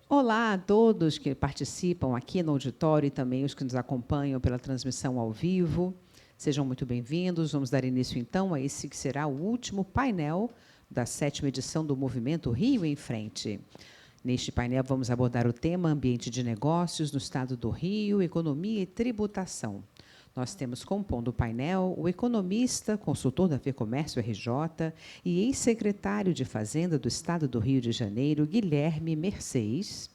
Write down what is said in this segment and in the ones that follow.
Olá a todos que participam aqui no auditório e também os que nos acompanham pela transmissão ao vivo. Sejam muito bem-vindos. Vamos dar início, então, a esse que será o último painel da 7ª edição do Movimento Rio em Frente. Neste painel, vamos abordar o tema Ambiente de Negócios no Estado do Rio, Economia e Tributação. Nós temos compondo o painel o economista, consultor da FEComércio RJ e ex-secretário de Fazenda do Estado do Rio de Janeiro, Guilherme Mercês.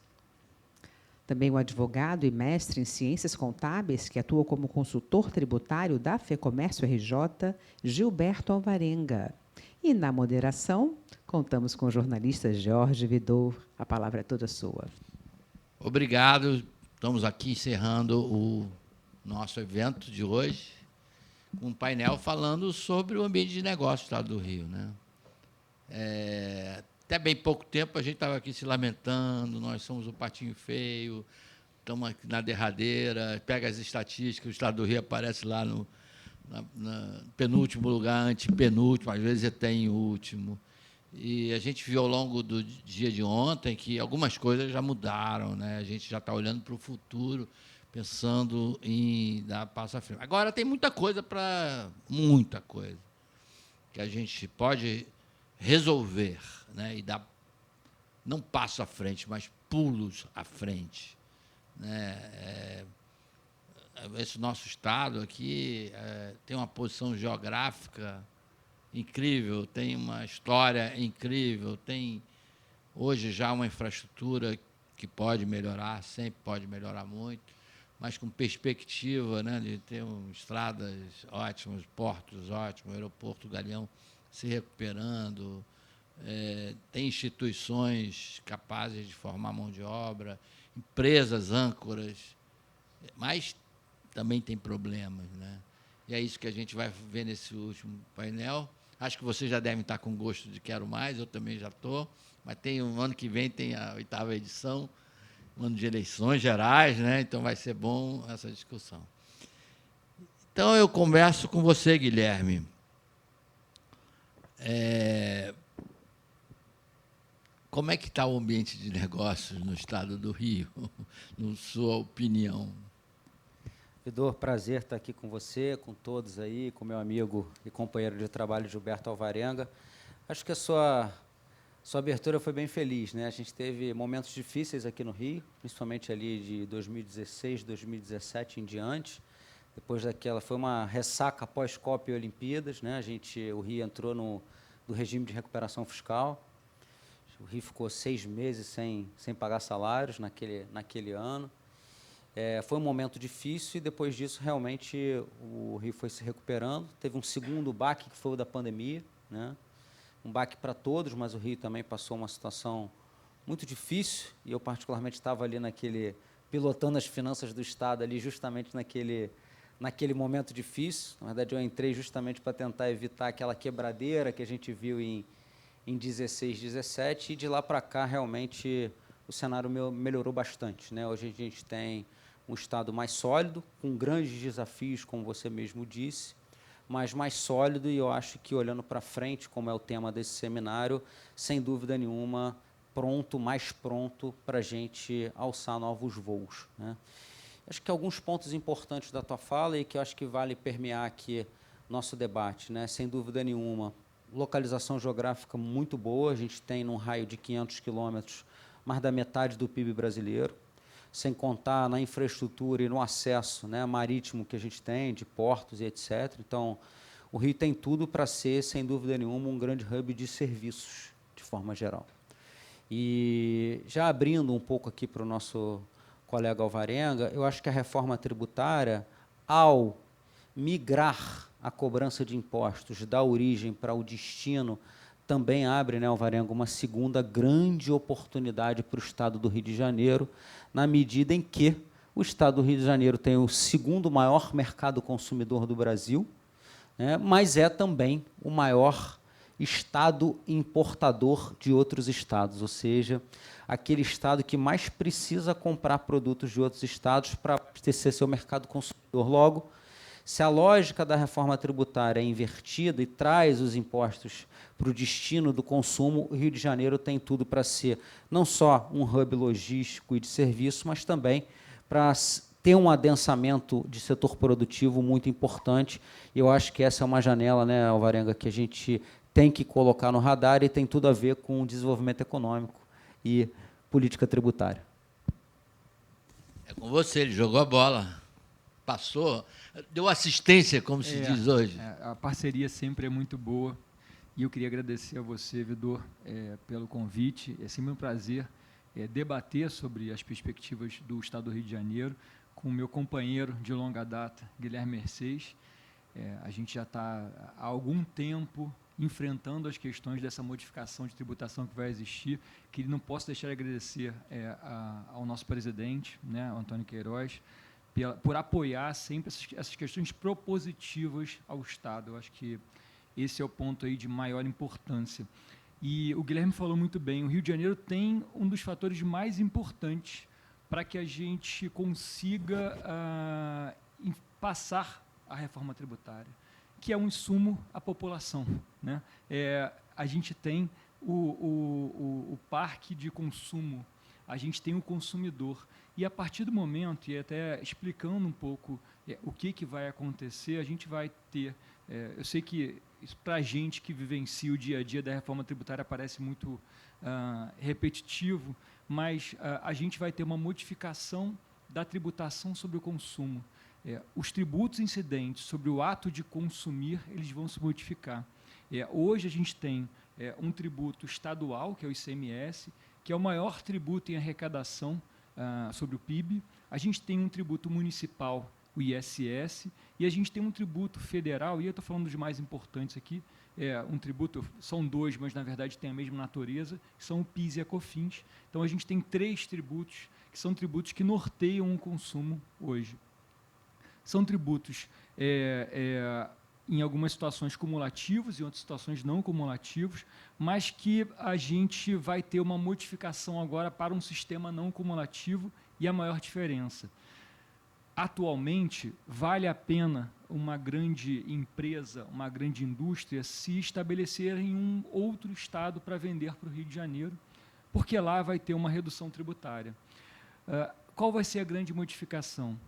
Também o advogado e mestre em ciências contábeis, que atua como consultor tributário da FEComércio RJ, Gilberto Alvarenga. E, na moderação, contamos com o jornalista Jorge Vidor. A palavra é toda sua. Obrigado. Estamos aqui encerrando o nosso evento de hoje, com um painel falando sobre o ambiente de negócio do Estado do Rio, né? Até bem pouco tempo a gente estava aqui se lamentando, nós somos o patinho feio, estamos aqui na derradeira, pega as estatísticas, o Estado do Rio aparece lá no penúltimo lugar, antepenúltimo, às vezes até em último. E a gente viu ao longo do dia de ontem que algumas coisas já mudaram, né? A gente já está olhando para o futuro, pensando em dar passo à frente. Agora, tem muita coisa que a gente pode resolver, né? E dar, não passo à frente, mas pulos à frente, né? Esse nosso estado aqui tem uma posição geográfica incrível, tem uma história incrível, tem hoje já uma infraestrutura que pode melhorar, sempre pode melhorar muito, mas com perspectiva, né, de ter estradas ótimas, portos ótimos, aeroporto Galeão se recuperando, tem instituições capazes de formar mão de obra, empresas âncoras, mas também tem problemas, né? E é isso que a gente vai ver nesse último painel. Acho que vocês já devem estar com gosto de quero mais, eu também já estou, mas tem um ano que vem tem a 8ª edição, um ano de eleições gerais, né? Então vai ser bom essa discussão. Então eu converso com você, Guilherme. Como é que está o ambiente de negócios no Estado do Rio, na sua opinião? Vidor, prazer estar aqui com você, com todos aí, com meu amigo e companheiro de trabalho, Gilberto Alvarenga. Acho que a sua abertura foi bem feliz, né? A gente teve momentos difíceis aqui no Rio, principalmente ali de 2016, 2017 em diante. Depois daquela, foi uma ressaca pós-Copa e Olimpíadas, né? O Rio entrou no regime de recuperação fiscal. O Rio ficou 6 meses sem pagar salários naquele ano. Foi um momento difícil e, depois disso, realmente, o Rio foi se recuperando. Teve um segundo baque, que foi o da pandemia, né? Um baque para todos, mas o Rio também passou uma situação muito difícil, e eu, particularmente, estava ali pilotando as finanças do Estado, ali justamente naquele momento difícil. Na verdade, eu entrei justamente para tentar evitar aquela quebradeira que a gente viu em 16, 17, e de lá para cá, realmente, o cenário melhorou bastante, né? Hoje a gente tem um Estado mais sólido, com grandes desafios, como você mesmo disse, mas mais sólido, e eu acho que, olhando para frente, como é o tema desse seminário, sem dúvida nenhuma, mais pronto para a gente alçar novos voos, né? Acho que alguns pontos importantes da tua fala e que eu acho que vale permear aqui nosso debate, né? Sem dúvida nenhuma, localização geográfica muito boa, a gente tem, num raio de 500 quilômetros, mais da metade do PIB brasileiro, sem contar na infraestrutura e no acesso, né, marítimo que a gente tem, de portos e etc. Então, o Rio tem tudo para ser, sem dúvida nenhuma, um grande hub de serviços, de forma geral. E, já abrindo um pouco aqui para o nosso colega Alvarenga, eu acho que a reforma tributária, ao migrar a cobrança de impostos da origem para o destino, também abre, né, Alvarenga, uma segunda grande oportunidade para o Estado do Rio de Janeiro, na medida em que o Estado do Rio de Janeiro tem o segundo maior mercado consumidor do Brasil, né, mas é também o maior Estado importador de outros estados, ou seja, aquele estado que mais precisa comprar produtos de outros estados para abastecer seu mercado consumidor. Logo, Se a lógica da reforma tributária é invertida e traz os impostos para o destino do consumo, o Rio de Janeiro tem tudo para ser não só um hub logístico e de serviço, mas também para ter um adensamento de setor produtivo muito importante. Eu acho que essa é uma janela, né, Alvarenga, que a gente tem que colocar no radar e tem tudo a ver com o desenvolvimento econômico e política tributária. É com você, ele jogou a bola, passou, deu assistência, como se diz hoje. A parceria sempre é muito boa e eu queria agradecer a você, Vidor, pelo convite. É sempre um prazer debater sobre as perspectivas do Estado do Rio de Janeiro com o meu companheiro de longa data, Guilherme Mercedes. A gente já está há algum tempo enfrentando as questões dessa modificação de tributação que vai existir, que não posso deixar de agradecer ao nosso presidente, né, Antônio Queiroz, por apoiar sempre essas questões propositivas ao Estado. Eu acho que esse é o ponto aí de maior importância. E o Guilherme falou muito bem, o Rio de Janeiro tem um dos fatores mais importantes para que a gente consiga passar a reforma tributária, que é um insumo à população, né? A gente tem o parque de consumo, a gente tem o consumidor, e a partir do momento, e até explicando um pouco o que vai acontecer, a gente vai ter, eu sei que isso para a gente que vivencia o dia a dia da reforma tributária parece muito repetitivo, mas a gente vai ter uma modificação da tributação sobre o consumo. Os tributos incidentes sobre o ato de consumir, eles vão se modificar. Hoje a gente tem um tributo estadual, que é o ICMS, que é o maior tributo em arrecadação sobre o PIB. A gente tem um tributo municipal, o ISS, e a gente tem um tributo federal, e eu estou falando dos mais importantes aqui, um tributo, são dois, mas na verdade tem a mesma natureza, que são o PIS e a COFINS. Então a gente tem 3 tributos, que são tributos que norteiam o consumo hoje. São tributos, em algumas situações, cumulativos, em outras situações não cumulativos, mas que a gente vai ter uma modificação agora para um sistema não cumulativo e a maior diferença. Atualmente, vale a pena uma grande empresa, uma grande indústria, se estabelecer em um outro estado para vender para o Rio de Janeiro, porque lá vai ter uma redução tributária. Qual vai ser a grande modificação?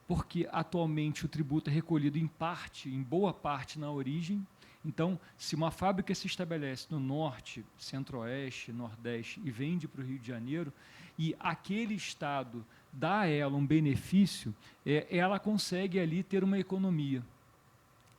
Porque atualmente o tributo é recolhido em parte, em boa parte na origem. Então, se uma fábrica se estabelece no norte, centro-oeste, nordeste e vende para o Rio de Janeiro, e aquele estado dá a ela um benefício, ela consegue ali ter uma economia.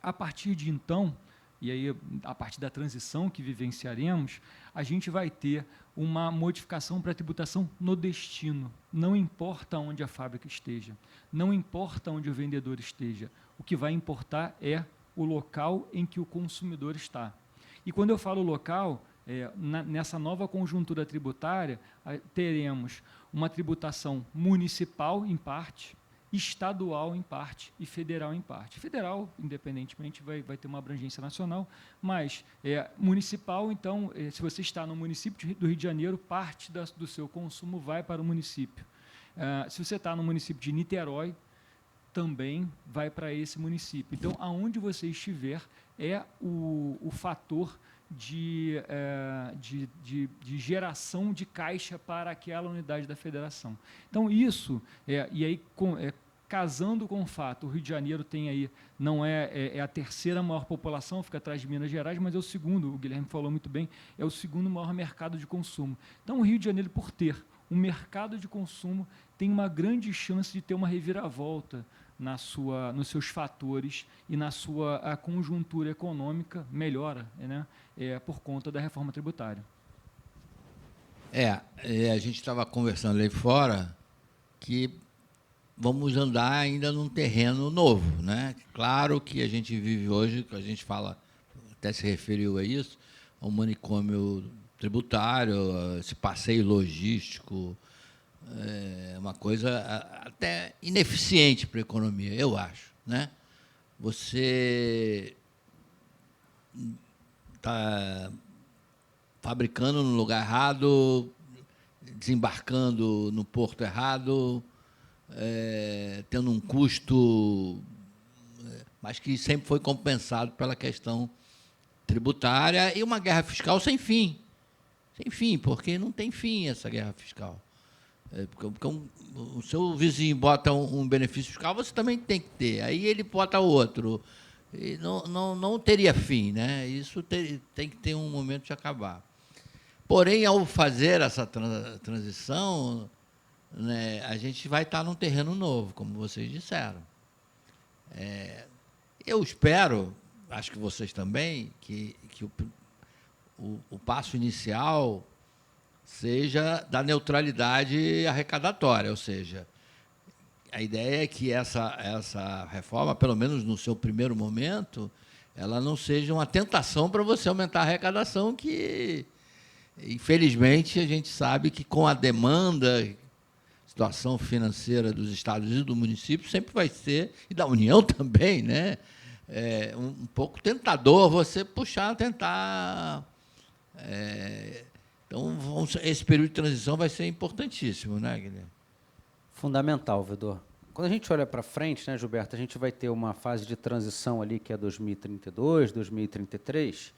A partir de então, e aí a partir da transição que vivenciaremos, a gente vai ter uma modificação para a tributação no destino. Não importa onde a fábrica esteja, não importa onde o vendedor esteja, o que vai importar é o local em que o consumidor está. E quando eu falo local, nessa nova conjuntura tributária, teremos uma tributação municipal em parte, estadual em parte e federal em parte. Federal, independentemente, vai ter uma abrangência nacional, mas municipal, então, se você está no município do Rio de Janeiro, parte do seu consumo vai para o município. Se você está no município de Niterói, também vai para esse município. Então, aonde você estiver, é o fator de geração de caixa para aquela unidade da federação. Então, isso, e aí, casando com o fato, o Rio de Janeiro tem aí, não é a terceira maior população, fica atrás de Minas Gerais, mas é o segundo, o Guilherme falou muito bem, é o segundo maior mercado de consumo. Então, o Rio de Janeiro, por ter um mercado de consumo, tem uma grande chance de ter uma reviravolta nos seus fatores e na sua conjuntura econômica melhora, né, por conta da reforma tributária. A gente estava conversando aí fora que vamos andar ainda num terreno novo, né? Claro que a gente vive hoje, que a gente fala, até se referiu a isso, ao manicômio tributário, esse passeio logístico, uma coisa até ineficiente para a economia, eu acho, né? Você está fabricando no lugar errado, desembarcando no porto errado, tendo um custo mas que sempre foi compensado pela questão tributária e uma guerra fiscal sem fim. Sem fim, porque não tem fim essa guerra fiscal. Porque o seu vizinho bota um benefício fiscal, você também tem que ter. Aí ele bota outro. E não teria fim, né? Isso tem que ter um momento de acabar. Porém, ao fazer essa transição, né, a gente vai estar num terreno novo, como vocês disseram. Eu espero, acho que vocês também, que o passo inicial seja da neutralidade arrecadatória, ou seja, a ideia é que essa reforma, pelo menos no seu primeiro momento, ela não seja uma tentação para você aumentar a arrecadação, que, infelizmente, a gente sabe que com a demanda, situação financeira dos estados e do município sempre vai ser, e da União também, né? Um pouco tentador você tentar. Então, esse período de transição vai ser importantíssimo, né, Guilherme? Fundamental, Vedor. Quando a gente olha para frente, né, Gilberto, a gente vai ter uma fase de transição ali que é 2032, 2033.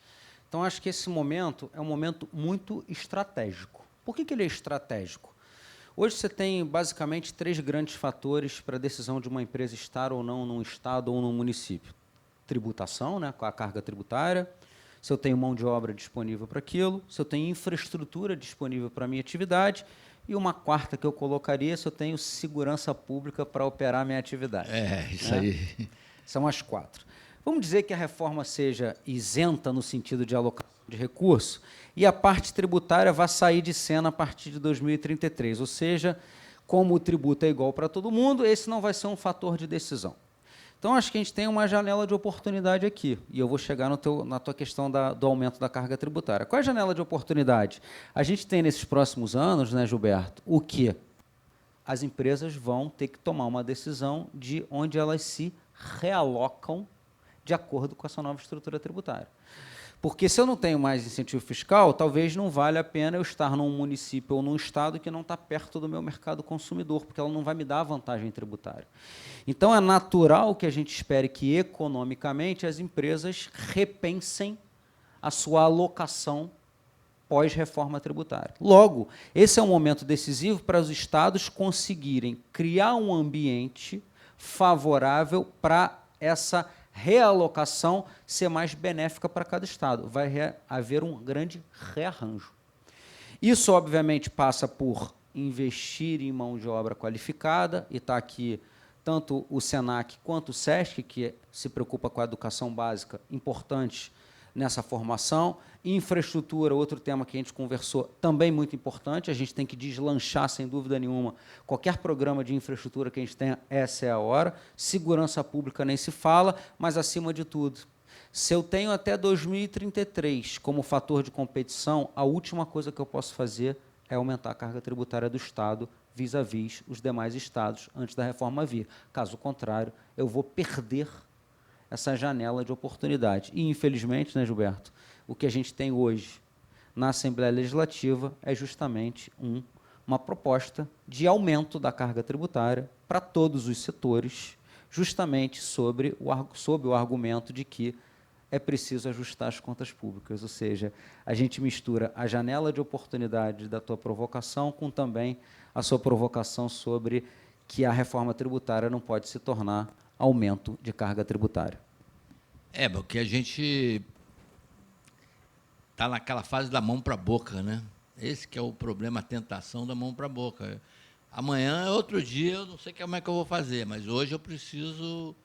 Então, acho que esse momento é um momento muito estratégico. Por que ele é estratégico? Hoje você tem, basicamente, 3 grandes fatores para a decisão de uma empresa estar ou não num estado ou num município. Tributação, né, com a carga tributária, se eu tenho mão de obra disponível para aquilo, se eu tenho infraestrutura disponível para a minha atividade, e uma quarta que eu colocaria, se eu tenho segurança pública para operar a minha atividade. Isso né? aí. São as 4. Vamos dizer que a reforma seja isenta no sentido de alocação de recurso e a parte tributária vai sair de cena a partir de 2033, ou seja, como o tributo é igual para todo mundo, esse não vai ser um fator de decisão. Então, acho que a gente tem uma janela de oportunidade aqui, e eu vou chegar na tua questão do aumento da carga tributária. Qual é a janela de oportunidade? A gente tem, nesses próximos anos, né, Gilberto, o quê? As empresas vão ter que tomar uma decisão de onde elas se realocam de acordo com essa nova estrutura tributária. Porque se eu não tenho mais incentivo fiscal, talvez não valha a pena eu estar num município ou num estado que não está perto do meu mercado consumidor, porque ela não vai me dar vantagem tributária. Então, é natural que a gente espere que, economicamente, as empresas repensem a sua alocação pós-reforma tributária. Logo, esse é um momento decisivo para os estados conseguirem criar um ambiente favorável para essa realocação ser mais benéfica para cada estado. Vai haver um grande rearranjo. Isso, obviamente, passa por investir em mão de obra qualificada, e está aqui tanto o SENAC quanto o SESC, que se preocupa com a educação básica, importante nessa formação. Infraestrutura, outro tema que a gente conversou, também muito importante. A gente tem que deslanchar, sem dúvida nenhuma, qualquer programa de infraestrutura que a gente tenha, essa é a hora. Segurança pública nem se fala, mas, acima de tudo, se eu tenho até 2033 como fator de competição, a última coisa que eu posso fazer é aumentar a carga tributária do Estado vis-à-vis os demais estados antes da reforma vir. Caso contrário, eu vou perder essa janela de oportunidade. E, infelizmente, né, Gilberto, o que a gente tem hoje na Assembleia Legislativa é justamente uma proposta de aumento da carga tributária para todos os setores, justamente sob o argumento de que é preciso ajustar as contas públicas, ou seja, a gente mistura a janela de oportunidade da tua provocação com também a sua provocação sobre que a reforma tributária não pode se tornar aumento de carga tributária. Porque a gente está naquela fase da mão para a boca, né? Esse que é o problema, a tentação da mão para a boca. Amanhã é outro dia, eu não sei como é que eu vou fazer, mas hoje eu preciso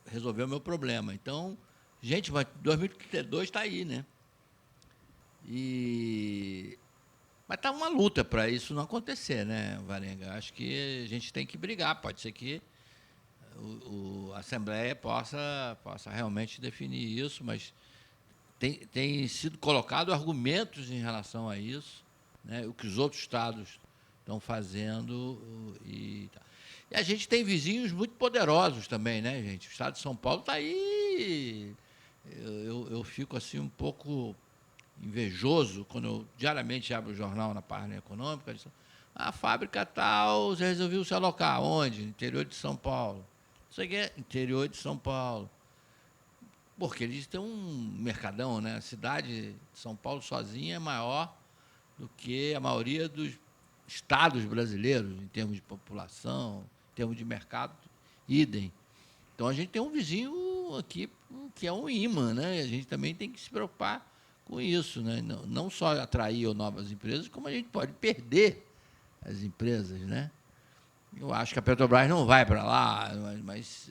resolver o meu problema. Então, gente, 2032 está aí, né? Mas está uma luta para isso não acontecer, né, Varenga? Acho que a gente tem que brigar. Pode ser que a Assembleia possa realmente definir isso, mas tem sido colocado argumentos em relação a isso, né, o que os outros estados estão fazendo. E a gente tem vizinhos muito poderosos também, né, gente? O estado de São Paulo está aí. Eu fico assim um pouco invejoso quando eu diariamente abro o jornal na página econômica. A fábrica tal resolveu se alocar onde? No interior de São Paulo. Você quer interior de São Paulo. Porque eles têm um mercadão, né? A cidade de São Paulo sozinha é maior do que a maioria dos estados brasileiros, em termos de população, em termos de mercado, idem. Então, a gente tem um vizinho aqui que é um imã, né? E a gente também tem que se preocupar com isso, né? Não só atrair novas empresas, como a gente pode perder as empresas, né? Eu acho que a Petrobras não vai para lá, mas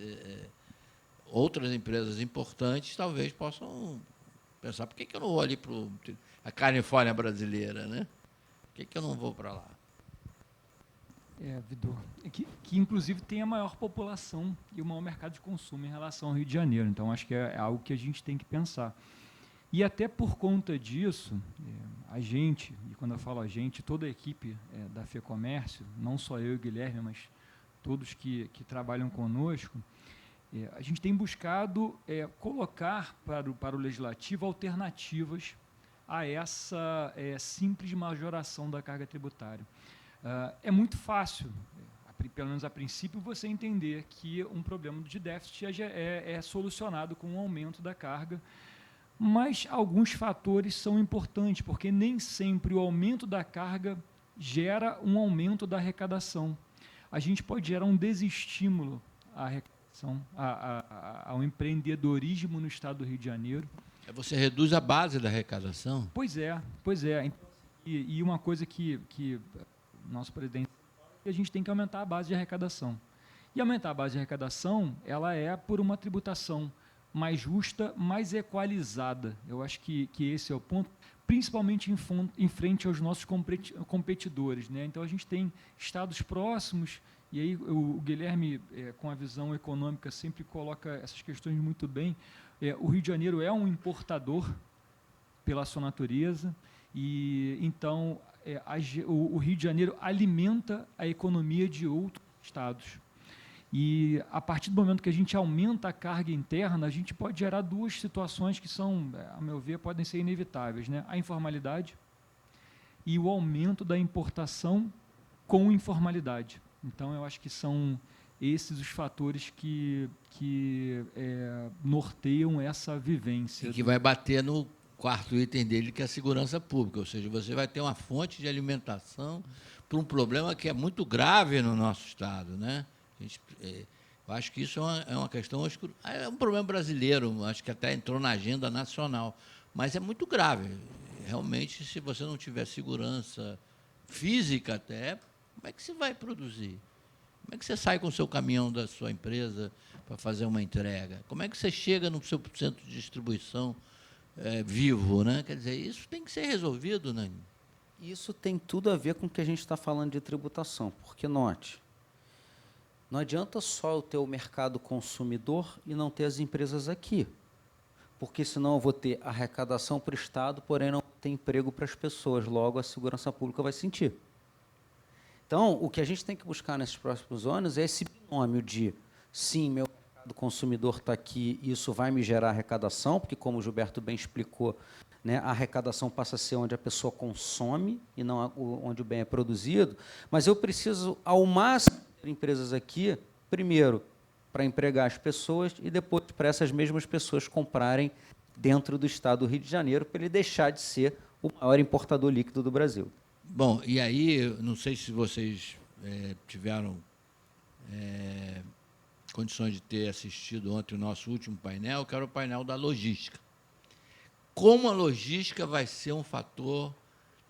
outras empresas importantes talvez possam pensar, por que eu não vou ali para a Califórnia brasileira, né? Por que eu não vou para lá? Vidor, que inclusive tem a maior população e o maior mercado de consumo em relação ao Rio de Janeiro. Então, acho que é algo que a gente tem que pensar. E até por conta disso, a gente, e quando eu falo a gente, toda a equipe da FEComércio, não só eu e o Guilherme, mas todos que trabalham conosco, a gente tem buscado colocar para o Legislativo alternativas a essa simples majoração da carga tributária. É muito fácil, pelo menos a princípio, você entender que um problema de déficit é solucionado com o aumento da carga, mas alguns fatores são importantes, porque nem sempre o aumento da carga gera um aumento da arrecadação. A gente pode gerar um desestímulo à arrecadação, ao empreendedorismo no estado do Rio de Janeiro. Você reduz a base da arrecadação? Pois é. E uma coisa que nosso presidente, a gente tem que aumentar a base de arrecadação. E aumentar a base de arrecadação, ela é por uma tributação mais justa, mais equalizada. Eu acho que esse é o ponto, principalmente em frente aos nossos competidores, né? Então, a gente tem estados próximos, e aí o Guilherme, com a visão econômica, sempre coloca essas questões muito bem. O Rio de Janeiro é um importador pela sua natureza, e então o Rio de Janeiro alimenta a economia de outros estados. E, a partir do momento que a gente aumenta a carga interna, a gente pode gerar duas situações que são, a meu ver, podem ser inevitáveis, né? A informalidade e o aumento da importação com informalidade. Então, eu acho que são esses os fatores que norteiam essa vivência. E que vai bater no quarto item dele, que é a segurança pública, ou seja, você vai ter uma fonte de alimentação para um problema que é muito grave no nosso estado, né? Eu acho que isso é uma questão, é um problema brasileiro, acho que até entrou na agenda nacional, mas é muito grave. Realmente, se você não tiver segurança física até, como é que você vai produzir? Como é que você sai com o seu caminhão da sua empresa para fazer uma entrega? Como é que você chega no seu centro de distribuição vivo, né? Quer dizer, isso tem que ser resolvido, né? Isso tem tudo a ver com o que a gente está falando de tributação, porque, note, não adianta só eu ter o mercado consumidor e não ter as empresas aqui, porque senão eu vou ter arrecadação para o Estado, porém não tem emprego para as pessoas, logo a segurança pública vai sentir. Então, o que a gente tem que buscar nesses próximos anos é esse binômio de, sim, meu mercado consumidor está aqui, isso vai me gerar arrecadação, porque, como o Gilberto bem explicou, né, a arrecadação passa a ser onde a pessoa consome e não onde o bem é produzido, mas eu preciso, ao máximo, ter empresas aqui, primeiro, para empregar as pessoas e depois para essas mesmas pessoas comprarem dentro do estado do Rio de Janeiro, para ele deixar de ser o maior importador líquido do Brasil. Bom, e aí, não sei se vocês tiveram condições de ter assistido ontem o nosso último painel, que era o painel da logística. Como a logística vai ser um fator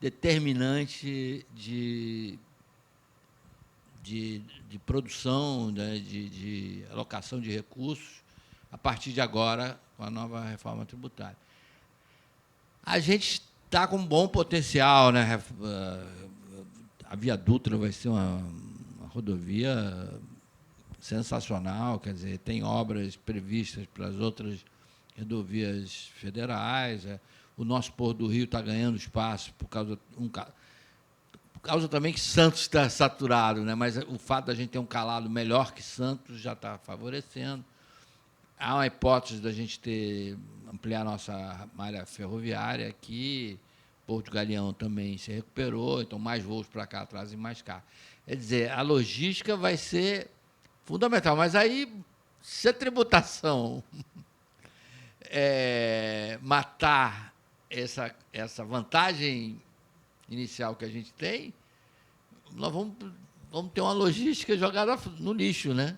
determinante de produção, né, de alocação de recursos, a partir de agora, com a nova reforma tributária. A gente está com um bom potencial, né? A Via Dutra vai ser uma rodovia sensacional, quer dizer, tem obras previstas para as outras rodovias federais. O nosso Porto do Rio está ganhando espaço por causa também que Santos está saturado, né? Mas o fato da gente ter um calado melhor que Santos já está favorecendo. Há uma hipótese da gente ampliar nossa malha ferroviária aqui. Porto Galeão também se recuperou, então mais voos para cá trazem mais carro. Quer dizer, a logística vai ser fundamental, mas aí se a tributação matar essa vantagem inicial que a gente tem, nós vamos ter uma logística jogada no lixo, né?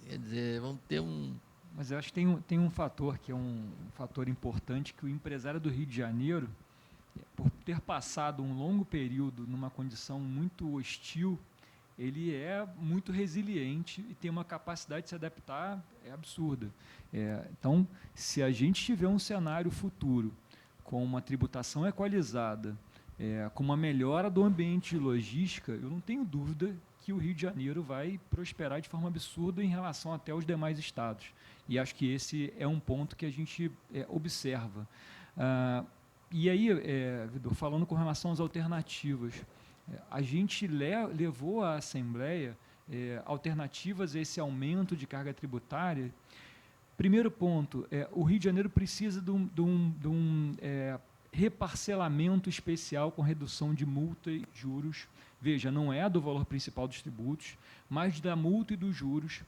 Quer dizer, vamos ter um... Mas eu acho que tem um fator que é um fator importante, que o empresário do Rio de Janeiro, por ter passado um longo período numa condição muito hostil, ele é muito resiliente e tem uma capacidade de se adaptar absurda. Então, se a gente tiver um cenário futuro com uma tributação equalizada, com uma melhora do ambiente de logística, eu não tenho dúvida que o Rio de Janeiro vai prosperar de forma absurda em relação até aos demais estados. E acho que esse é um ponto que a gente observa. E aí, Vidor, falando com relação às alternativas, a gente levou à Assembleia alternativas a esse aumento de carga tributária. Primeiro ponto, o Rio de Janeiro precisa de um reparcelamento especial com redução de multa e juros. Veja, não é do valor principal dos tributos, mas da multa e dos juros,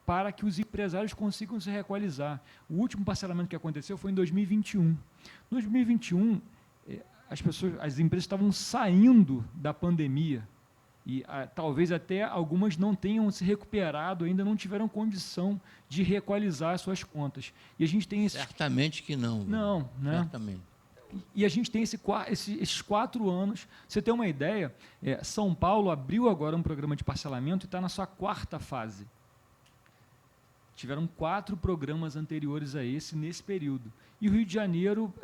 para que os empresários consigam se reequalizar. O último parcelamento que aconteceu foi em 2021. Em 2021, as empresas estavam saindo da pandemia e talvez até algumas não tenham se recuperado, ainda não tiveram condição de reequalizar as suas contas. E a gente tem Certamente que não. Não, né? Certamente. E a gente tem esses 4 anos. Você tem uma ideia, São Paulo abriu agora um programa de parcelamento e está na sua 4ª fase. Tiveram 4 programas anteriores a esse nesse período. E o Rio de Janeiro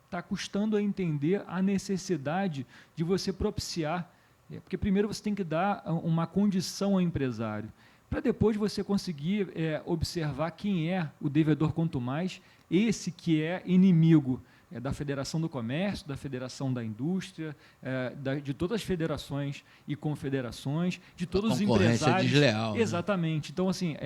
está custando a entender a necessidade de você propiciar, porque primeiro você tem que dar uma condição ao empresário, para depois você conseguir observar quem é o devedor quanto mais, esse que é inimigo da Federação do Comércio, da Federação da Indústria, de todas as federações e confederações, de todos os empresários. Desleal, exatamente. Né? Então, assim,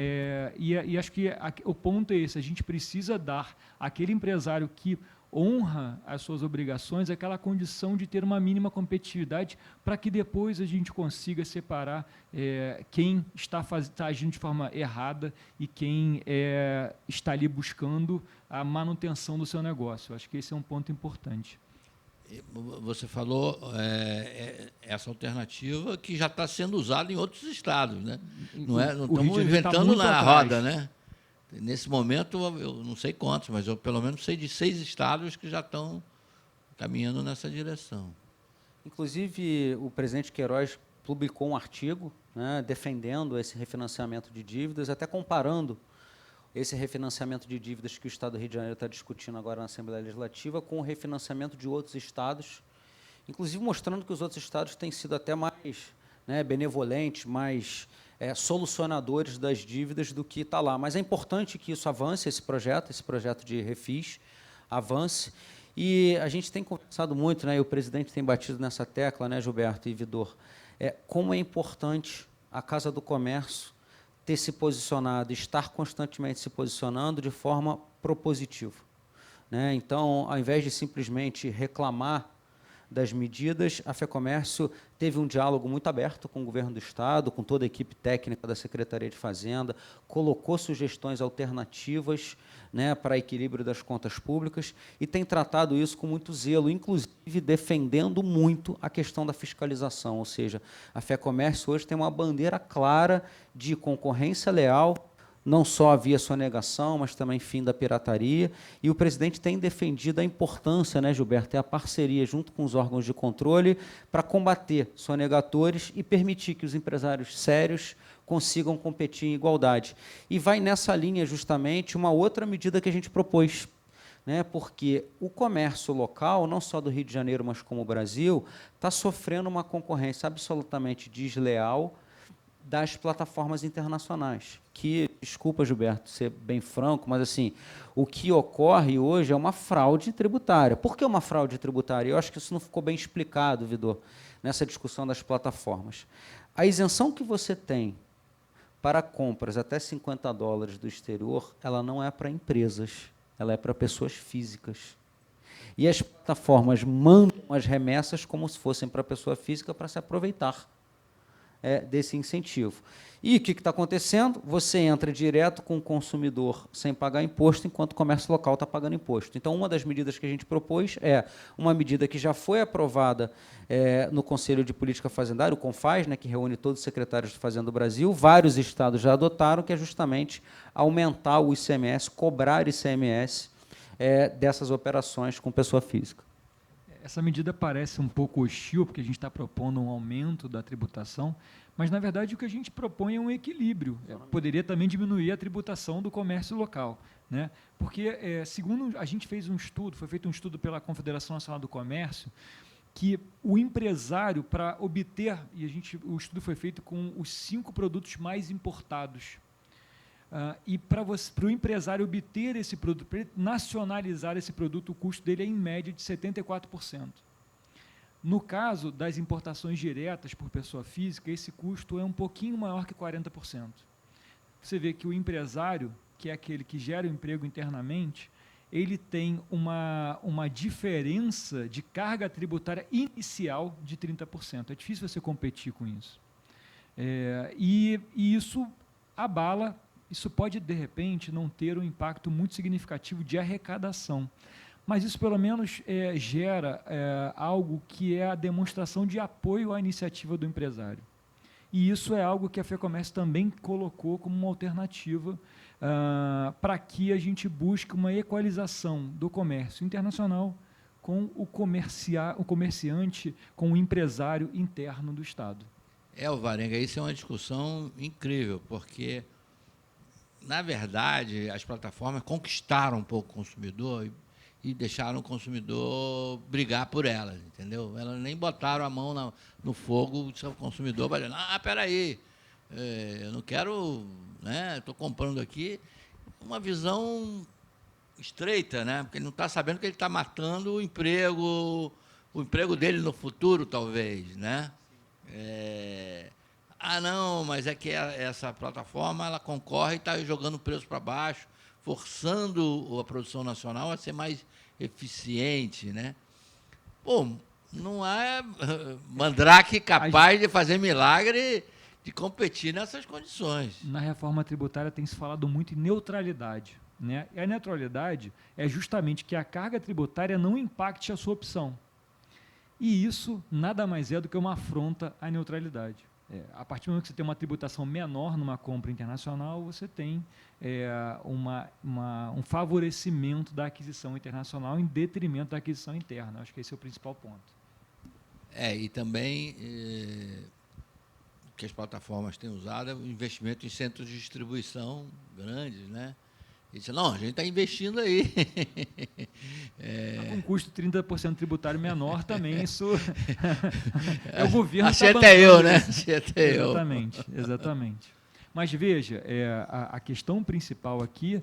e acho que o ponto é esse, a gente precisa dar àquele empresário que honra as suas obrigações aquela condição de ter uma mínima competitividade, para que depois a gente consiga separar quem está agindo de forma errada e quem está ali buscando a manutenção do seu negócio. Eu acho que esse é um ponto importante. Você falou essa alternativa que já está sendo usada em outros estados, né? Não estamos inventando na roda, né? Nesse momento, eu não sei quantos, mas eu pelo menos sei de 6 estados que já estão caminhando nessa direção. Inclusive, o presidente Queiroz publicou um artigo, né, defendendo esse refinanciamento de dívidas, até comparando esse refinanciamento de dívidas que o Estado do Rio de Janeiro está discutindo agora na Assembleia Legislativa com o refinanciamento de outros estados, inclusive mostrando que os outros estados têm sido até mais benevolentes, mais solucionadores das dívidas do que está lá. Mas é importante que isso avance, esse projeto de refis avance. E a gente tem conversado muito, né, e o presidente tem batido nessa tecla, né, Gilberto e Vidor, como é importante a Casa do Comércio ter se posicionado, estar constantemente se posicionando de forma propositiva. Né? Então, ao invés de simplesmente reclamar das medidas, a FEComércio teve um diálogo muito aberto com o governo do Estado, com toda a equipe técnica da Secretaria de Fazenda, colocou sugestões alternativas, né, para equilíbrio das contas públicas e tem tratado isso com muito zelo, inclusive defendendo muito a questão da fiscalização, ou seja, a FEComércio hoje tem uma bandeira clara de concorrência leal, não só via sonegação, mas também fim da pirataria, e o presidente tem defendido a importância, né, Gilberto, é a parceria junto com os órgãos de controle para combater sonegadores e permitir que os empresários sérios consigam competir em igualdade. E vai nessa linha, justamente, uma outra medida que a gente propôs, né, porque o comércio local, não só do Rio de Janeiro, mas como o Brasil, está sofrendo uma concorrência absolutamente desleal das plataformas internacionais, que, desculpa, Gilberto, ser bem franco, mas assim, o que ocorre hoje é uma fraude tributária. Por que uma fraude tributária? Eu acho que isso não ficou bem explicado, Vidor, nessa discussão das plataformas. A isenção que você tem para compras até $50 do exterior, ela não é para empresas, ela é para pessoas físicas. E as plataformas mandam as remessas como se fossem para a pessoa física para se aproveitar. desse incentivo. E o que está acontecendo? Você entra direto com o consumidor sem pagar imposto, enquanto o comércio local está pagando imposto. Então, uma das medidas que a gente propôs é uma medida que já foi aprovada no Conselho de Política Fazendária, o CONFAS, né, que reúne todos os secretários de Fazenda do Brasil, vários estados já adotaram, que é justamente aumentar o ICMS, cobrar ICMS dessas operações com pessoa física. Essa medida parece um pouco hostil, porque a gente está propondo um aumento da tributação, mas, na verdade, o que a gente propõe é um equilíbrio. Poderia também diminuir a tributação do comércio local, né? Porque, segundo a gente fez um estudo, foi feito um estudo pela Confederação Nacional do Comércio, que o empresário, para obter, o estudo foi feito com os 5 produtos mais importados, e para o empresário obter esse produto, para ele nacionalizar esse produto, o custo dele é, em média, de 74%. No caso das importações diretas por pessoa física, esse custo é um pouquinho maior que 40%. Você vê que o empresário, que é aquele que gera o emprego internamente, ele tem uma diferença de carga tributária inicial de 30%. É difícil você competir com isso. E isso abala. Isso pode, de repente, não ter um impacto muito significativo de arrecadação, mas isso, pelo menos, gera algo que é a demonstração de apoio à iniciativa do empresário. E isso é algo que a FEComércio também colocou como uma alternativa para que a gente busque uma equalização do comércio internacional com o comerciante, com o empresário interno do Estado. Alvarenga, isso é uma discussão incrível, porque, na verdade, as plataformas conquistaram um pouco o consumidor e deixaram o consumidor brigar por elas, entendeu? Elas nem botaram a mão no fogo, o consumidor vai dizer, peraí, eu não quero, né? Estou comprando aqui. Uma visão estreita, né? Porque ele não está sabendo que ele está matando o emprego dele no futuro, talvez, né? Não, mas é que essa plataforma ela concorre e está jogando o preço para baixo, forçando a produção nacional a ser mais eficiente, né? Pô, não é mandrake capaz de fazer milagre de competir nessas condições. Na reforma tributária tem se falado muito em neutralidade, né? E a neutralidade é justamente que a carga tributária não impacte a sua opção. E isso nada mais é do que uma afronta à neutralidade. A partir do momento que você tem uma tributação menor numa compra internacional, você tem um favorecimento da aquisição internacional em detrimento da aquisição interna. Acho que esse é o principal ponto. E também o que as plataformas têm usado é o investimento em centros de distribuição grandes, né? E disse, não, a gente está investindo aí. Com um custo 30% tributário menor também, isso o governo está até eu, né? Exatamente. Mas veja, a questão principal aqui,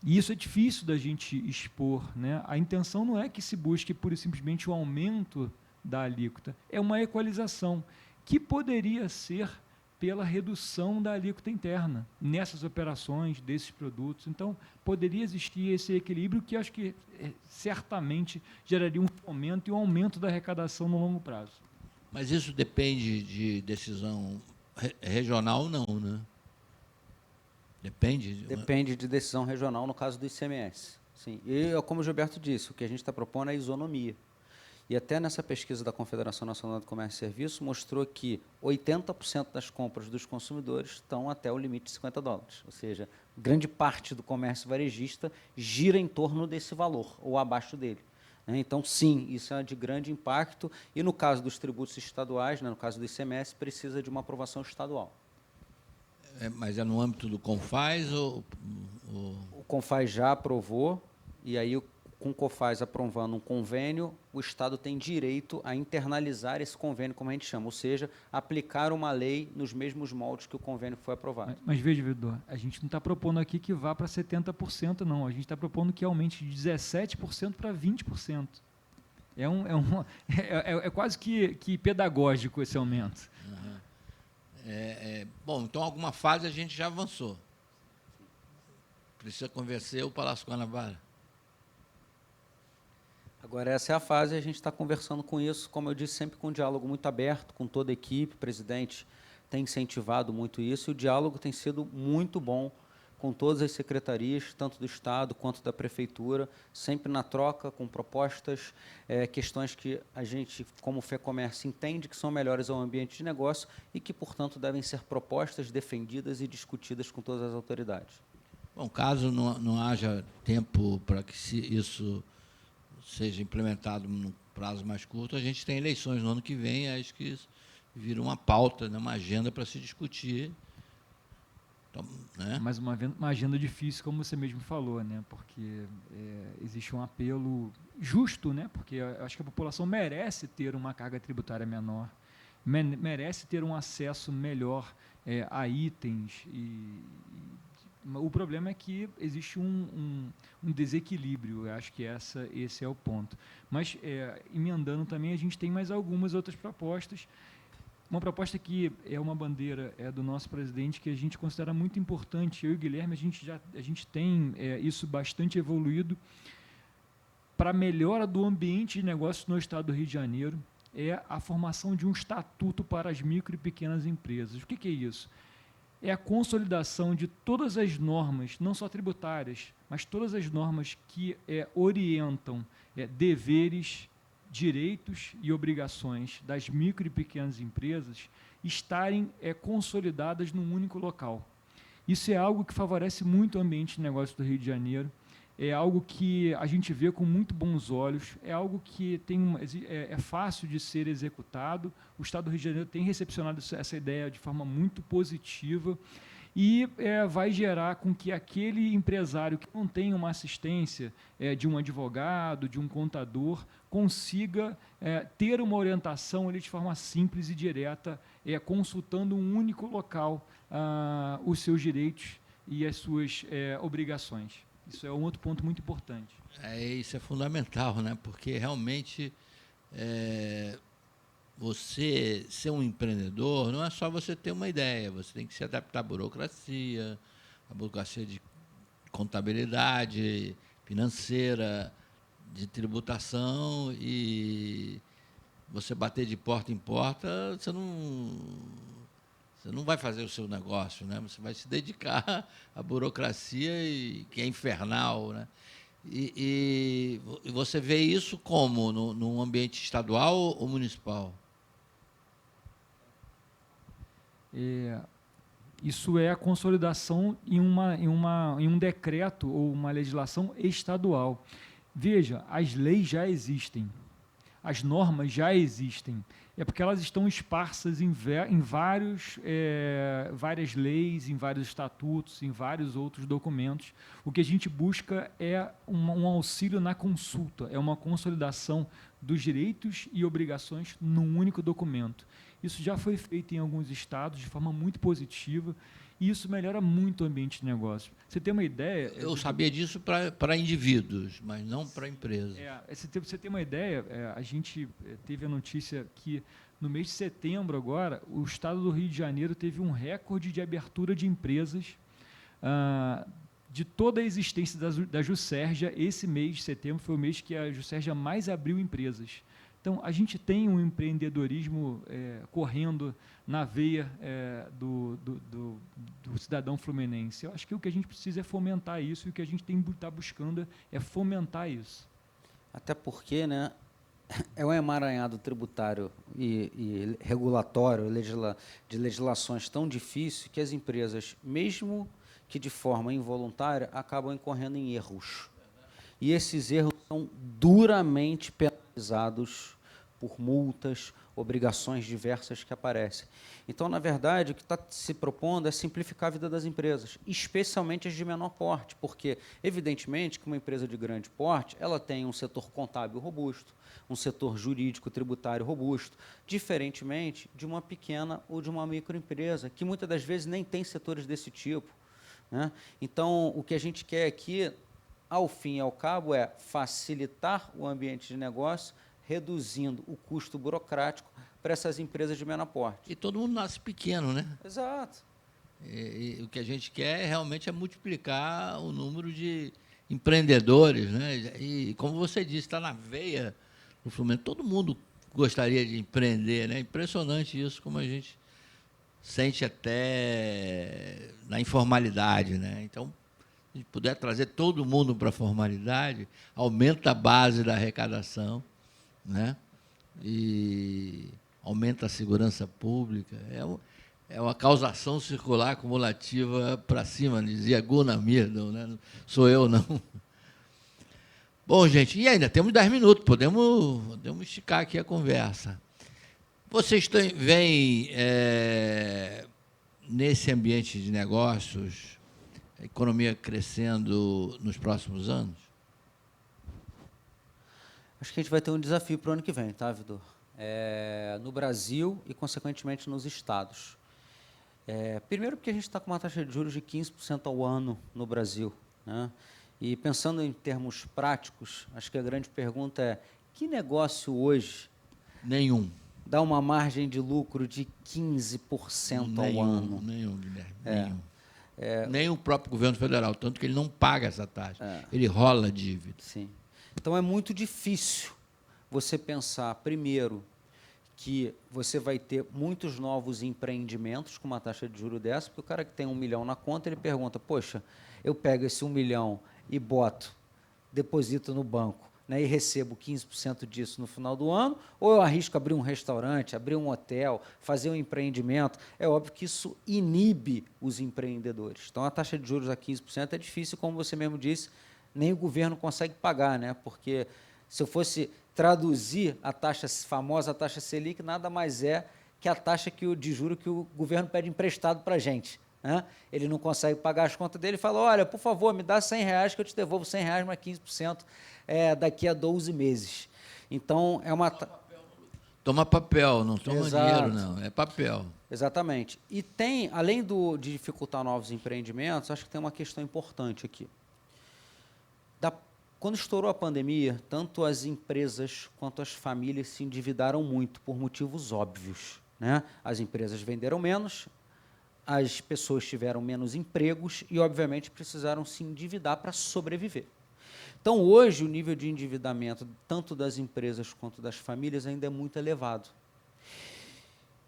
e isso é difícil da gente expor, né? A intenção não é que se busque pura e simplesmente o aumento da alíquota, é uma equalização, que poderia ser pela redução da alíquota interna nessas operações, desses produtos. Então, poderia existir esse equilíbrio que acho que certamente geraria um fomento e um aumento da arrecadação no longo prazo. Mas isso depende de decisão regional, não, né? Depende? Depende de decisão regional, no caso do ICMS. Sim. E, como o Gilberto disse, o que a gente está propondo é a isonomia. E até nessa pesquisa da Confederação Nacional do Comércio e Serviços mostrou que 80% das compras dos consumidores estão até o limite de $50. Ou seja, grande parte do comércio varejista gira em torno desse valor, ou abaixo dele. Então, sim, isso é de grande impacto. E no caso dos tributos estaduais, no caso do ICMS, precisa de uma aprovação estadual. Mas é no âmbito do CONFAS ou... O CONFAS já aprovou, e aí com o CONFAS aprovando um convênio, o Estado tem direito a internalizar esse convênio, como a gente chama, ou seja, aplicar uma lei nos mesmos moldes que o convênio foi aprovado. Mas veja, Vidor, a gente não está propondo aqui que vá para 70%, não. A gente está propondo que aumente de 17% para 20%. É quase que pedagógico esse aumento. Bom, então, alguma fase a gente já avançou. Precisa convencer o Palácio Guanabara. Agora, essa é a fase, a gente está conversando com isso, como eu disse, sempre com um diálogo muito aberto, com toda a equipe, presidente tem incentivado muito isso, e o diálogo tem sido muito bom com todas as secretarias, tanto do Estado quanto da Prefeitura, sempre na troca, com propostas, questões que a gente, como FEComércio, entende que são melhores ao ambiente de negócio e que, portanto, devem ser propostas, defendidas e discutidas com todas as autoridades. Bom, caso não haja tempo para que isso seja implementado num prazo mais curto, a gente tem eleições no ano que vem, acho que isso vira uma pauta, né, uma agenda para se discutir. Então, né? Mas uma agenda difícil, como você mesmo falou, né? Porque existe um apelo justo, né? Porque eu acho que a população merece ter uma carga tributária menor, merece ter um acesso melhor a itens. O problema é que existe um desequilíbrio, eu acho que esse é o ponto. Mas, emendando também, a gente tem mais algumas outras propostas. Uma proposta que é uma bandeira do nosso presidente, que a gente considera muito importante. Eu e o Guilherme, a gente tem isso bastante evoluído para a melhora do ambiente de negócios no estado do Rio de Janeiro, é a formação de um estatuto para as micro e pequenas empresas. O que é isso? É a consolidação de todas as normas, não só tributárias, mas todas as normas que orientam deveres, direitos e obrigações das micro e pequenas empresas estarem consolidadas num único local. Isso é algo que favorece muito o ambiente de negócio do Rio de Janeiro, é algo que a gente vê com muito bons olhos, é algo que é fácil de ser executado. O Estado do Rio de Janeiro tem recepcionado essa ideia de forma muito positiva e vai gerar com que aquele empresário que não tem uma assistência de um advogado, de um contador, consiga ter uma orientação ali, de forma simples e direta, consultando um único local os seus direitos e as suas obrigações. Isso é um outro ponto muito importante. Isso é fundamental, né? Porque realmente você ser um empreendedor não é só você ter uma ideia, você tem que se adaptar à burocracia de contabilidade, financeira, de tributação, e você bater de porta em porta, você não vai fazer o seu negócio, né? Você vai se dedicar à burocracia, que é infernal, né? E você vê isso como? No ambiente estadual ou municipal? Isso é a consolidação em um decreto ou uma legislação estadual. Veja, as leis já existem, as normas já existem, é porque elas estão esparsas em várias leis, em vários estatutos, em vários outros documentos. O que a gente busca é um auxílio na consulta, é uma consolidação dos direitos e obrigações num único documento. Isso já foi feito em alguns estados de forma muito positiva, e isso melhora muito o ambiente de negócio. Você tem uma ideia... Eu sabia disso para indivíduos, mas não para empresas. Você tem uma ideia, a gente teve a notícia que, no mês de setembro agora, o estado do Rio de Janeiro teve um recorde de abertura de empresas. De toda a existência da Juscerja, esse mês de setembro foi o mês que a Juscerja mais abriu empresas. Então, a gente tem um empreendedorismo correndo na veia do cidadão fluminense. Eu acho que o que a gente precisa é fomentar isso, e o que a gente tem que estar buscando é fomentar isso. Até porque, né, é um emaranhado tributário e regulatório, de legislações tão difícil que as empresas, mesmo que de forma involuntária, acabam incorrendo em erros. E esses erros são duramente penalizados por multas, obrigações diversas que aparecem. Então, na verdade, o que está se propondo é simplificar a vida das empresas, especialmente as de menor porte, porque, evidentemente, que uma empresa de grande porte, ela tem um setor contábil robusto, um setor jurídico tributário robusto, diferentemente de uma pequena ou de uma microempresa, que muitas das vezes nem tem setores desse tipo, né? Então, o que a gente quer aqui, ao fim e ao cabo, é facilitar o ambiente de negócio, reduzindo o custo burocrático para essas empresas de menor porte. E todo mundo nasce pequeno, né? Exato. E o que a gente quer realmente é multiplicar o número de empreendedores, né? E, como você disse, está na veia do Fluminense. Todo mundo gostaria de empreender, né? Impressionante isso, como a gente sente até na informalidade, né? Então, se a gente puder trazer todo mundo para a formalidade, aumenta a base da arrecadação, né? E aumenta a segurança pública. É uma causação circular acumulativa para cima, dizia Gunnar Myrdal, né? Sou eu, não. Bom, gente, e ainda temos 10 minutos, podemos esticar aqui a conversa. Vocês veem, nesse ambiente de negócios, a economia crescendo nos próximos anos? Acho que a gente vai ter um desafio para o ano que vem, tá, Vidor? No Brasil e, consequentemente, nos estados. Primeiro porque a gente está com uma taxa de juros de 15% ao ano no Brasil, né? E pensando em termos práticos, acho que a grande pergunta é: que negócio hoje Nenhum. dá uma margem de lucro de 15% ao ano? Nenhum, Guilherme, nenhum. Nem o próprio governo federal, tanto que ele não paga essa taxa. Ele rola a dívida. Sim. Então, é muito difícil você pensar, primeiro, que você vai ter muitos novos empreendimentos com uma taxa de juros dessa, porque o cara que tem 1 milhão na conta, ele pergunta, poxa, eu pego esse 1 milhão e deposito no banco, né, e recebo 15% disso no final do ano, ou eu arrisco abrir um restaurante, abrir um hotel, fazer um empreendimento? É óbvio que isso inibe os empreendedores. Então, a taxa de juros a 15% é difícil, como você mesmo disse, nem o governo consegue pagar, né? Porque se eu fosse traduzir a famosa taxa Selic, nada mais é que a taxa de juros que o governo pede emprestado para a gente, né? Ele não consegue pagar as contas dele e fala, olha, por favor, me dá R$100 que eu te devolvo R$100 mais 15% daqui a 12 meses. Então, é uma... Toma papel, não toma Exato. dinheiro, não, é papel. Exatamente. E tem, além de dificultar novos empreendimentos, acho que tem uma questão importante aqui. Quando estourou a pandemia, tanto as empresas quanto as famílias se endividaram muito, por motivos óbvios, né? As empresas venderam menos, as pessoas tiveram menos empregos e, obviamente, precisaram se endividar para sobreviver. Então, hoje, o nível de endividamento, tanto das empresas quanto das famílias, ainda é muito elevado.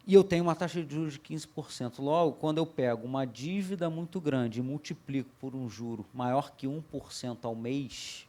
E eu tenho uma taxa de juros de 15%. Logo, quando eu pego uma dívida muito grande e multiplico por um juro maior que 1% ao mês,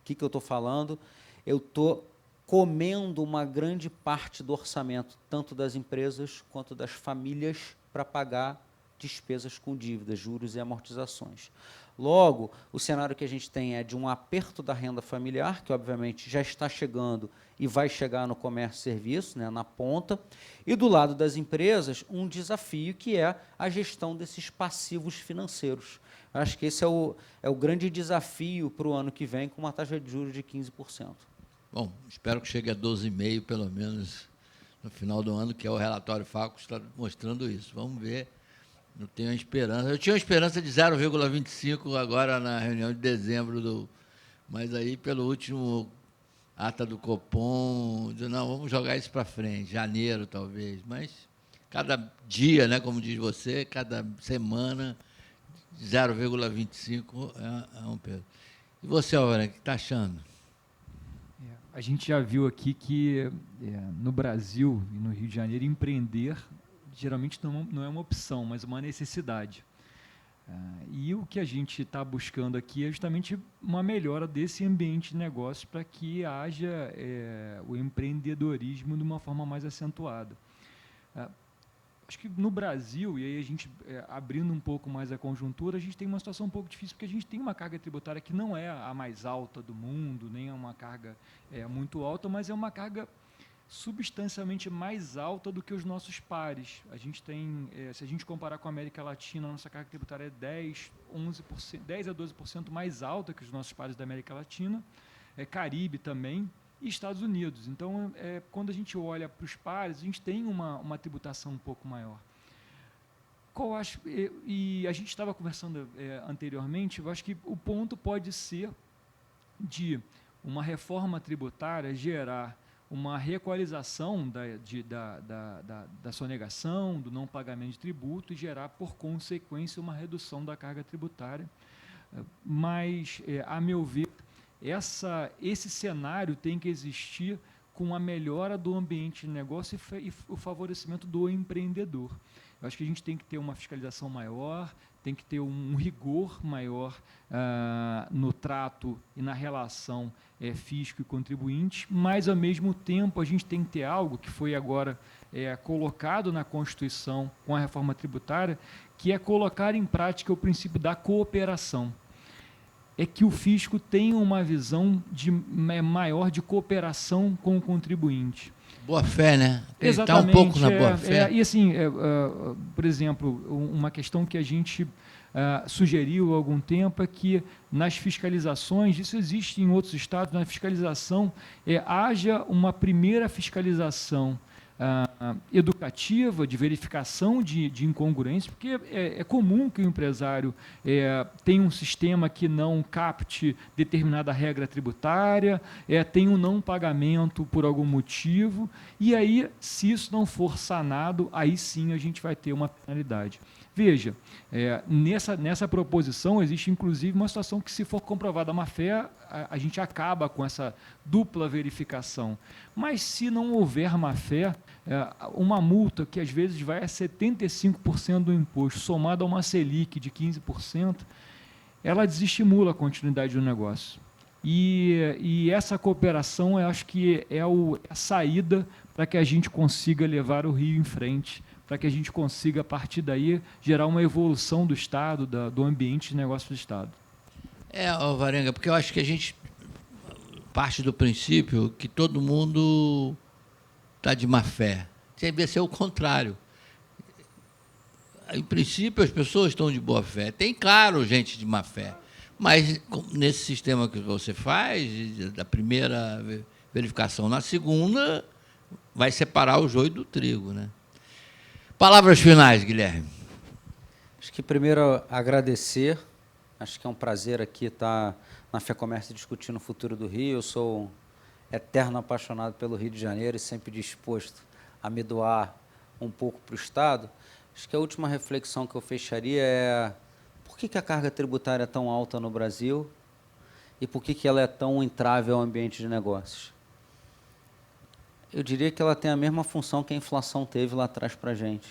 o que eu estou falando? Eu estou comendo uma grande parte do orçamento, tanto das empresas quanto das famílias, para pagar despesas com dívidas, juros e amortizações. Logo, o cenário que a gente tem é de um aperto da renda familiar, que obviamente já está chegando e vai chegar no comércio e serviço, né, na ponta, e do lado das empresas, um desafio que é a gestão desses passivos financeiros. Acho que esse é o grande desafio para o ano que vem, com uma taxa de juros de 15%. Bom, espero que chegue a 12,5%, pelo menos, no final do ano, que é o relatório Facos está mostrando isso. Vamos ver. Eu tenho a esperança. Eu tinha uma esperança de 0,25 agora na reunião de dezembro, mas aí, pelo último ata do Copom, não, vamos jogar isso para frente, janeiro talvez. Mas cada dia, né, como diz você, cada semana, 0,25 é um peso. E você, Aurélio, o que está achando? A gente já viu aqui que no Brasil e no Rio de Janeiro empreender geralmente não é uma opção, mas uma necessidade. E o que a gente está buscando aqui é justamente uma melhora desse ambiente de negócios para que haja o empreendedorismo de uma forma mais acentuada. Acho que no Brasil, e aí a gente abrindo um pouco mais a conjuntura, a gente tem uma situação um pouco difícil, porque a gente tem uma carga tributária que não é a mais alta do mundo, nem é uma carga muito alta, mas é uma carga substancialmente mais alta do que os nossos pares. A gente tem, se a gente comparar com a América Latina, a nossa carga tributária é 10 a 12% mais alta que os nossos pares da América Latina, Caribe também, e Estados Unidos. Então, quando a gente olha para os pares, a gente tem uma tributação um pouco maior. E a gente estava conversando anteriormente, eu acho que o ponto pode ser de uma reforma tributária gerar uma reequalização da sonegação, do não pagamento de tributo, e gerar, por consequência, uma redução da carga tributária. Mas, a meu ver, esse cenário tem que existir com a melhora do ambiente de negócio e o favorecimento do empreendedor. Eu acho que a gente tem que ter uma fiscalização maior, tem que ter um rigor maior no trato e na relação fisco e contribuinte, mas, ao mesmo tempo, a gente tem que ter algo que foi agora colocado na Constituição com a reforma tributária, que é colocar em prática o princípio da cooperação. É que o fisco tenha uma visão maior de cooperação com o contribuinte. Boa fé, né? Exatamente. Está um pouco na boa fé. E assim, por exemplo, uma questão que a gente sugeriu há algum tempo é que nas fiscalizações, isso existe em outros estados, na fiscalização, haja uma primeira fiscalização educativa, de verificação de incongruência, porque é comum que o empresário tenha um sistema que não capte determinada regra tributária, tenha um não pagamento por algum motivo, e aí, se isso não for sanado, aí sim a gente vai ter uma penalidade. Veja, nessa proposição existe inclusive uma situação que, se for comprovada a má-fé, a gente acaba com essa dupla verificação. Mas, se não houver má-fé, uma multa que às vezes vai a 75% do imposto, somada a uma Selic de 15%, ela desestimula a continuidade do negócio. E essa cooperação, eu acho que é a saída para que a gente consiga levar o Rio em frente, para que a gente consiga, a partir daí, gerar uma evolução do Estado, do ambiente de negócio do Estado. Alvarenga, porque eu acho que a gente parte do princípio que todo mundo está de má fé. Deve ser o contrário. Em princípio, as pessoas estão de boa fé. Tem, claro, gente de má fé. Mas, nesse sistema que você faz, da primeira verificação na segunda, vai separar o joio do trigo, né? Palavras finais, Guilherme. Acho que primeiro agradecer. Acho que é um prazer aqui estar na FEComércio discutindo o futuro do Rio. Eu sou um eterno apaixonado pelo Rio de Janeiro e sempre disposto a me doar um pouco para o Estado. Acho que a última reflexão que eu fecharia é: por que a carga tributária é tão alta no Brasil e por que ela é tão entrave ao ambiente de negócios? Eu diria que ela tem a mesma função que a inflação teve lá atrás para a gente.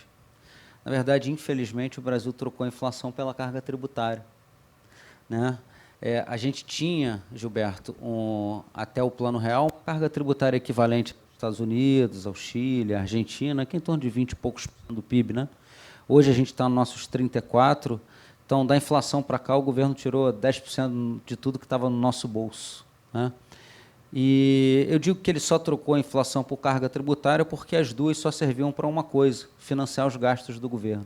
Na verdade, infelizmente, o Brasil trocou a inflação pela carga tributária, né? A gente tinha, Gilberto, até o Plano Real, uma carga tributária equivalente aos Estados Unidos, ao Chile, à Argentina, que é em torno de 20 e poucos por cento do PIB, né? Hoje a gente está nos nossos 34%. Então, da inflação para cá, o governo tirou 10% de tudo que estava no nosso bolso, né? E eu digo que ele só trocou a inflação por carga tributária porque as duas só serviam para uma coisa: financiar os gastos do governo.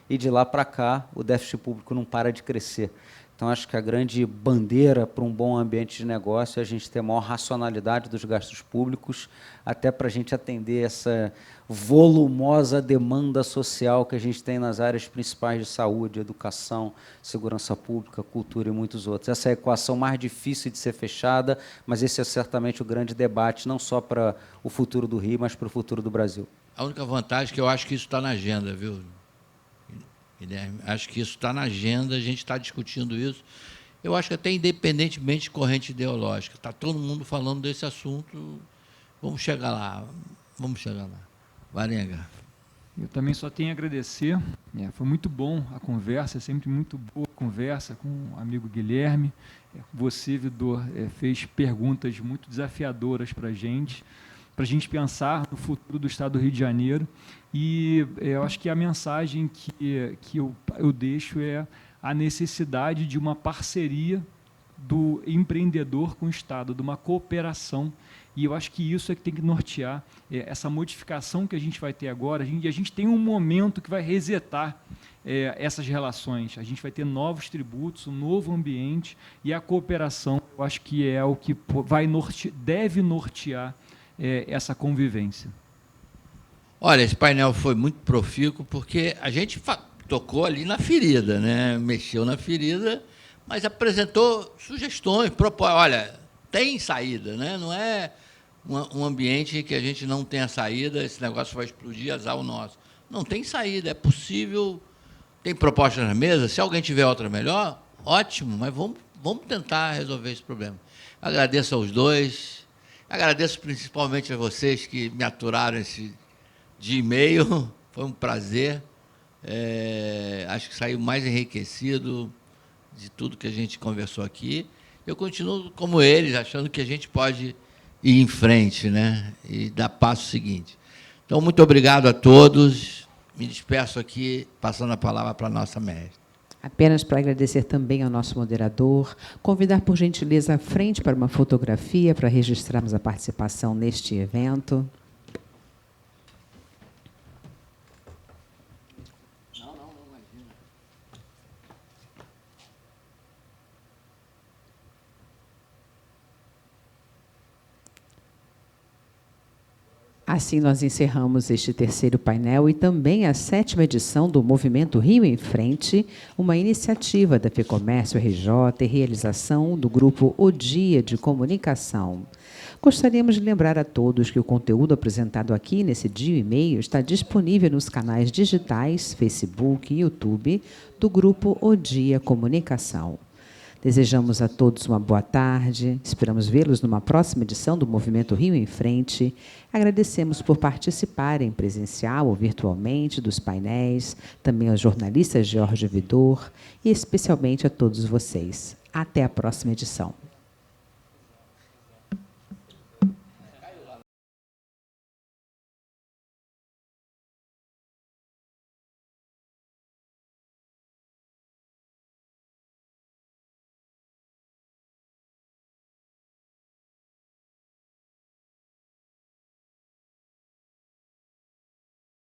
E de lá para cá, o déficit público não para de crescer. Então, acho que a grande bandeira para um bom ambiente de negócio é a gente ter maior racionalidade dos gastos públicos, até para a gente atender essa volumosa demanda social que a gente tem nas áreas principais de saúde, educação, segurança pública, cultura e muitos outros. Essa é a equação mais difícil de ser fechada, mas esse é certamente o grande debate, não só para o futuro do Rio, mas para o futuro do Brasil. A única vantagem é que eu acho que isso está na agenda, viu, Guilherme? Acho que isso está na agenda, a gente está discutindo isso. Eu acho que até independentemente de corrente ideológica, está todo mundo falando desse assunto. Vamos chegar lá, vamos chegar lá. Varenga. Eu também só tenho a agradecer. Foi muito bom a conversa, sempre muito boa a conversa com o amigo Guilherme. Você, Vidor, fez perguntas muito desafiadoras para a gente pensar no futuro do Estado do Rio de Janeiro. E eu acho que a mensagem que eu deixo é a necessidade de uma parceria do empreendedor com o Estado, de uma cooperação. E eu acho que isso é que tem que nortear essa modificação que a gente vai ter agora. A gente tem um momento que vai resetar essas relações. A gente vai ter novos tributos, um novo ambiente, e a cooperação, eu acho que é o que deve nortear essa convivência. Olha, esse painel foi muito profícuo, porque a gente tocou ali na ferida, né? Mexeu na ferida, mas apresentou sugestões, olha, tem saída, né? Não é um ambiente que a gente não tenha saída, esse negócio vai explodir, azar o nosso. Não, tem saída, é possível, tem proposta na mesa, se alguém tiver outra melhor, ótimo, mas vamos tentar resolver esse problema. Agradeço aos dois, agradeço principalmente a vocês que me aturaram esse dia e meio, foi um prazer, Acho que saiu mais enriquecido de tudo que a gente conversou aqui. Eu continuo como eles, achando que a gente pode ir em frente, né? E dar passo seguinte. Então, muito obrigado a todos. Me despeço aqui, passando a palavra para a nossa mestre. Apenas para agradecer também ao nosso moderador, convidar, por gentileza, à frente para uma fotografia, para registrarmos a participação neste evento. Assim, nós encerramos este terceiro painel e também a 7ª edição do Movimento Rio em Frente, uma iniciativa da FEComércio RJ e realização do grupo O Dia de Comunicação. Gostaríamos de lembrar a todos que o conteúdo apresentado aqui nesse dia e meio está disponível nos canais digitais, Facebook e YouTube do grupo O Dia Comunicação. Desejamos a todos uma boa tarde, esperamos vê-los numa próxima edição do Movimento Rio em Frente. Agradecemos por participarem presencial ou virtualmente dos painéis, também aos jornalistas Jorge Vidor e especialmente a todos vocês. Até a próxima edição.